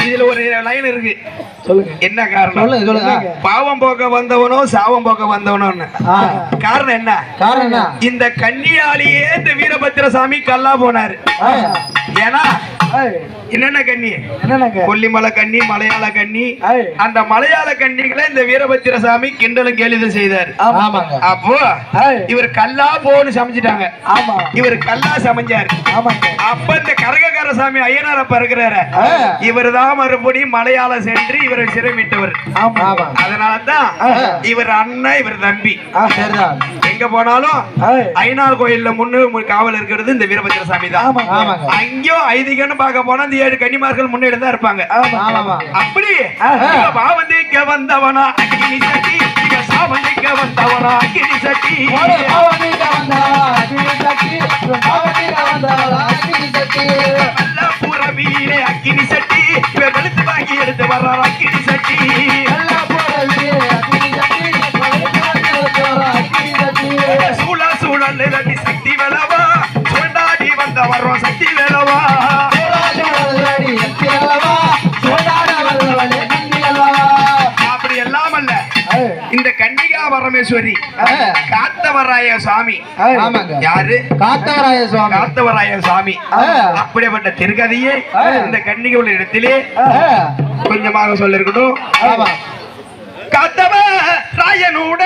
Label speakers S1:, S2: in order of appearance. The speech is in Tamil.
S1: இதுல ஒரு லைன் இருக்கு,
S2: சொல்லுங்க.
S1: என்ன காரணம்?
S2: சொல்லுங்க.
S1: பாவம் போக்க வந்தவனோ சாவம் போக்க வந்தவனோன்னு. காரணம் என்ன? இந்த கன்னியாலேயே இந்த வீரபத்திர சாமி கல்லா போனாரு. ஏன்னா என்னென்ன கன்னி? கொல்லிமலை கன்னி, மலையாள கன்னி. அந்த மலையாள கன்னிகளை இந்த வீரபத்திர சாமி கிண்டலும் கேலிதும் செய்தார். அப்போ இவர் கல்லா போன்னு சமைச்சிட்டாங்க. இவர் கல்லா சமைஞ்சாரு. அப்ப இந்த கரகக்கார சாமி ஐயனார பறக்கிறாரு. இவர் தான் மறுபடியும் மலையாளம் சென்று இவரை சிறைமிட்டவர். அதனாலதான் இவர் அண்ணன், இவர் தம்பி. எங்க போனாலும் ஐயனார் கோயில்ல முன்னு காவல் இருக்கிறது இந்த வீரபத்திர சாமி தான். அங்கேயும் ஐதீகன்னு பார்க்க போனா இந்த 7 கன்னிமார்கள் முன்னாடி தான் இருப்பாங்க. அப்படி பாவந்திக்க வந்தவனா அக்கினி சட்டி, சாவந்திக்க வந்தவனா அக்கினி சட்டி, பூரவியிலே அக்கினி சட்டி, வெளுத்து வாங்கி எடுத்து வர்ற அக்கினி சட்டி, சூழ சூழல் சக்தி வேலவா, சொண்டாடி வந்த வர்றோம் சக்தி வேலவா. அப்படி எல்லாம் அல்ல, இந்த கன்னிகா பரமேஸ்வரி காத்தவராய சாமி. யாரு? காத்தவராய சுவாமி. காத்தவராய சாமி. அப்படிப்பட்ட திருக்கதையே இந்த கன்னிகை உள்ள இடத்திலே கொஞ்சமாக சொல்ல இருக்கட்டும். காத்தவ ராயனோட